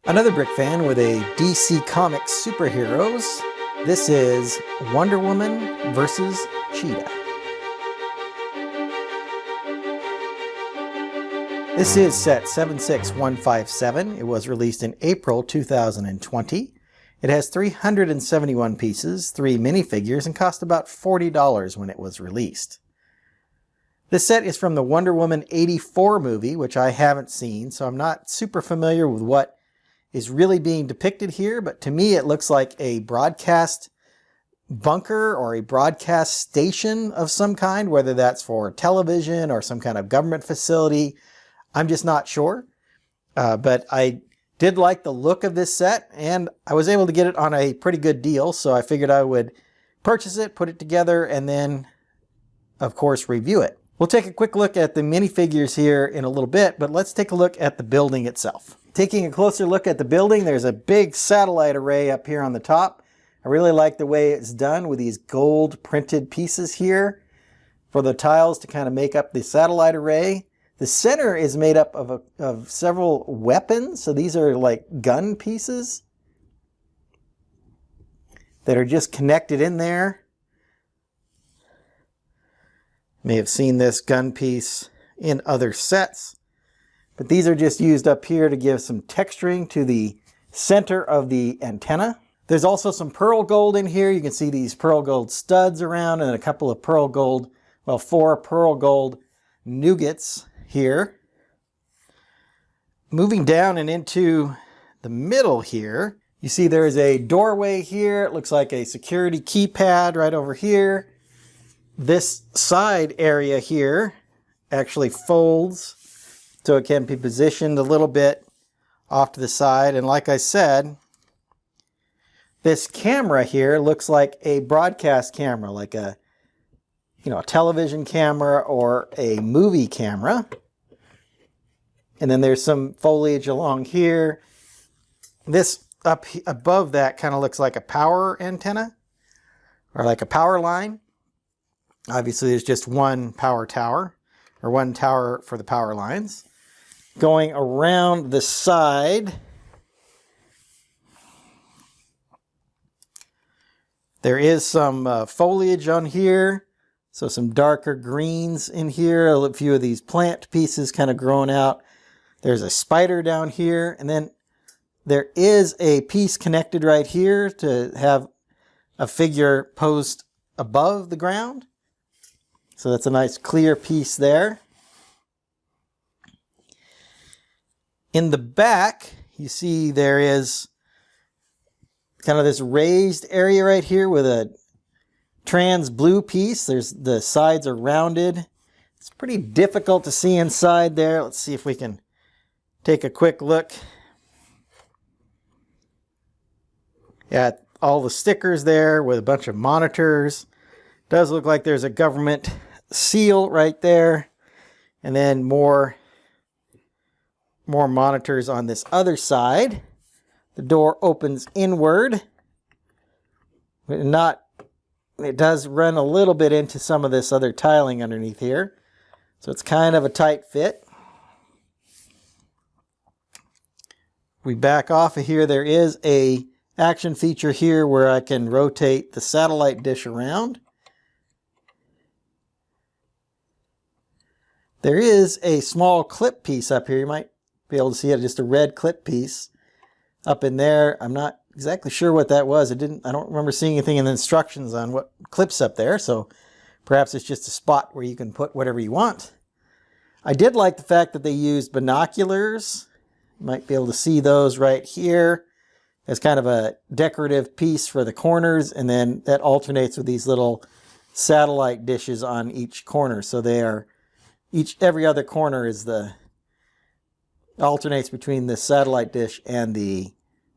Another Brick fan with a DC Comics superheroes. This is Wonder Woman versus Cheetah. This is set 76157. It was released in April 2020. It has 371 pieces, 3 minifigures, and cost about $40 when it was released. This set is from the Wonder Woman 84 movie, which I haven't seen, so I'm not super familiar with what is really being depicted here, but to me it looks like a broadcast bunker or a broadcast station of some kind, whether that's for television or some kind of government facility. I'm just not sure, but I did like the look of this set, and I was able to get it on a pretty good deal, so I figured I would purchase it, put it together, and then, of course, review it. We'll take a quick look at the minifigures here in a little bit, but let's take a look at the building itself. Taking a closer look at the building, there's a big satellite array up here on the top. I really like the way it's done with these gold printed pieces here for the tiles to kind of make up the satellite array. The center is made up of several weapons, so these are like gun pieces that are just connected in there. You may have seen this gun piece in other sets. But these are just used up here to give some texturing to the center of the antenna. There's also some pearl gold in here. You can see these pearl gold studs around and a couple of pearl gold, well, 4 pearl gold nougats here. Moving down and into the middle here, you see there's a doorway here. It looks like a security keypad right over here. This side area here actually folds so it can be positioned a little bit off to the side. And like I said, this camera here looks like a broadcast camera, like a, a television camera or a movie camera. And then there's some foliage along here. This up above that kind of looks like a power antenna or like a power line. Obviously, there's just one power tower or one tower for the power lines. Going around the side, there is some foliage on here, so some darker greens in here, a few of these plant pieces kind of growing out. There's a spider down here, and then there is a piece connected right here to have a figure posed above the ground. So that's a nice clear piece there. In the back, you see there is kind of this raised area right here with a trans blue piece. The sides are rounded. It's pretty difficult to see inside there. Let's see if we can take a quick look at all the stickers there with a bunch of monitors. Does look like there's a government seal right there, and then more monitors on this other side. The door opens inward. It does run a little bit into some of this other tiling underneath here. So it's kind of a tight fit. We back off of here. There is a action feature here where I can rotate the satellite dish around. There is a small clip piece up here. You might be able to see it, just a red clip piece up in there. I'm not exactly sure what that was. I don't remember seeing anything in the instructions on what clips up there, so perhaps it's just a spot where you can put whatever you want. I did like the fact that they used binoculars. You might be able to see those right here as kind of a decorative piece for the corners, and then that alternates with these little satellite dishes on each corner. So they are every other corner alternates between the satellite dish and the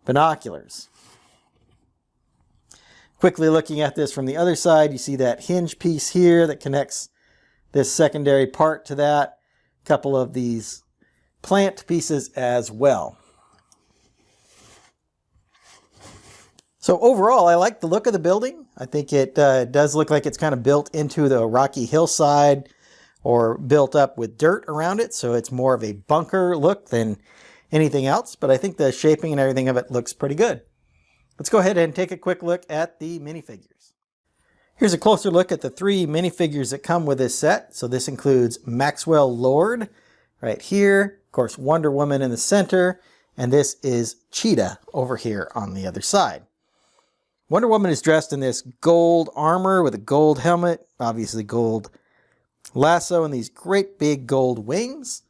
binoculars. Quickly looking at this from the other side, you see that hinge piece here that connects this secondary part to that. A couple of these plant pieces as well. So overall, I like the look of the building. I think it does look like it's kind of built into the rocky hillside or built up with dirt around it, so it's more of a bunker look than anything else, but I think the shaping and everything of it looks pretty good. Let's go ahead and take a quick look at the minifigures. Here's a closer look at the 3 minifigures that come with this set. So this includes Maxwell Lord right here, of course Wonder Woman in the center, and this is Cheetah over here on the other side. Wonder Woman is dressed in this gold armor with a gold helmet, obviously gold lasso, and these great big gold wings.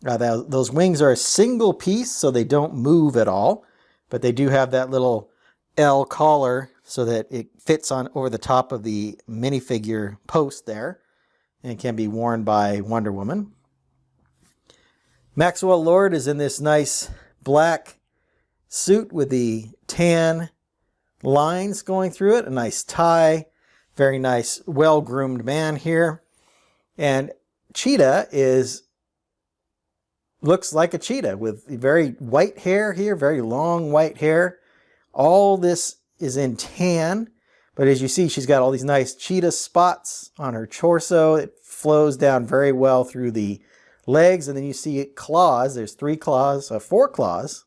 Those wings are a single piece, so they don't move at all, but they do have that little L collar so that it fits on over the top of the minifigure post there, and can be worn by Wonder Woman. Maxwell Lord is in this nice black suit with the tan lines going through it, a nice tie, very nice, well-groomed man here. And Cheetah looks like a cheetah with very white hair here, very long white hair. All this is in tan, but as you see, she's got all these nice cheetah spots on her torso. It flows down very well through the legs, and then you see claws. There's 4 claws,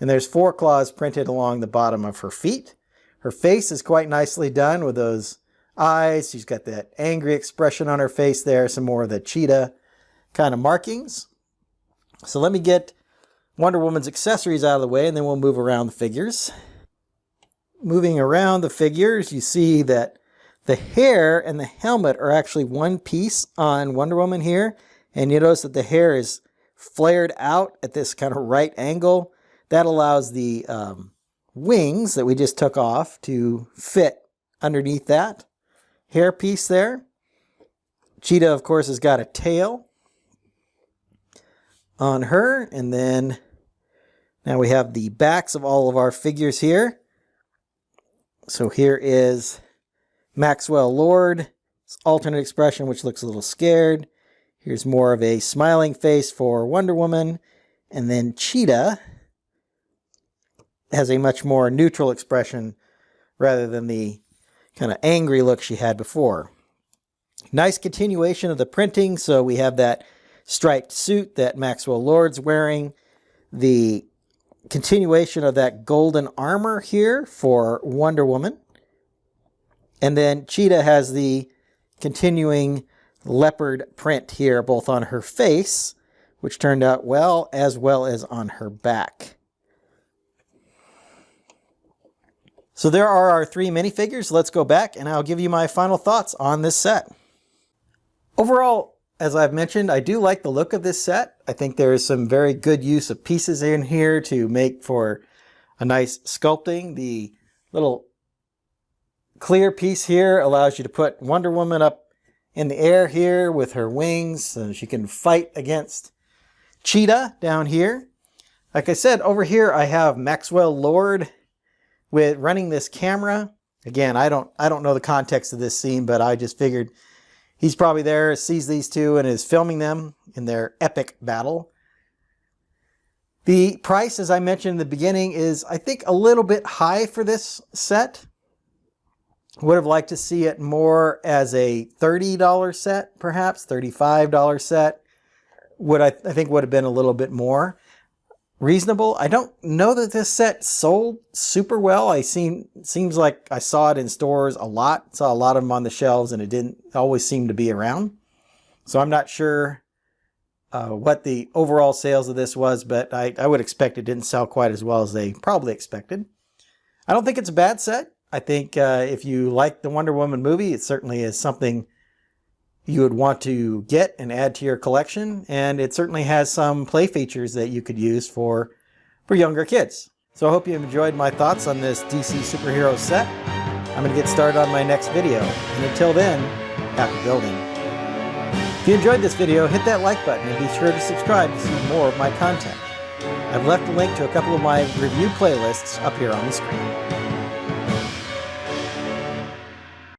and there's 4 claws printed along the bottom of her feet. Her face is quite nicely done with those eyes. She's got that angry expression on her face there, some more of the cheetah kind of markings. So let me get Wonder Woman's accessories out of the way, and then we'll move around the figures. Moving around the figures, you see that the hair and the helmet are actually one piece on Wonder Woman here. And you notice that the hair is flared out at this kind of right angle. That allows the wings that we just took off to fit underneath that hair piece there. Cheetah, of course, has got a tail on her. And then now we have the backs of all of our figures here. So here is Maxwell Lord's alternate expression, which looks a little scared. Here's more of a smiling face for Wonder Woman. And then Cheetah has a much more neutral expression rather than the kind of angry look she had before. Nice continuation of the printing. So we have that striped suit that Maxwell Lord's wearing. The continuation of that golden armor here for Wonder Woman. And then Cheetah has the continuing leopard print here, both on her face, which turned out well as on her back. So there are our 3 minifigures. Let's go back and I'll give you my final thoughts on this set. Overall, as I've mentioned, I do like the look of this set. I think there is some very good use of pieces in here to make for a nice sculpting. The little clear piece here allows you to put Wonder Woman up in the air here with her wings so she can fight against Cheetah down here. Like I said, over here I have Maxwell Lord with running this camera. Again, I don't know the context of this scene, but I just figured he's probably there, sees these two, and is filming them in their epic battle. The price, as I mentioned in the beginning, is, I think, a little bit high for this set. Would have liked to see it more as a $30 set, perhaps, $35 set. I think would have been a little bit more reasonable. I don't know that this set sold super well. Seems like I saw it in stores a lot. Saw a lot of them on the shelves, and it didn't always seem to be around. So I'm not sure what the overall sales of this was, but I would expect it didn't sell quite as well as they probably expected. I don't think it's a bad set. I think if you like the Wonder Woman movie, it certainly is something you would want to get and add to your collection. And it certainly has some play features that you could use for younger kids. So I hope you enjoyed my thoughts on this DC superhero set. I'm going to get started on my next video. And until then, happy building. If you enjoyed this video, hit that like button and be sure to subscribe to see more of my content. I've left a link to a couple of my review playlists up here on the screen.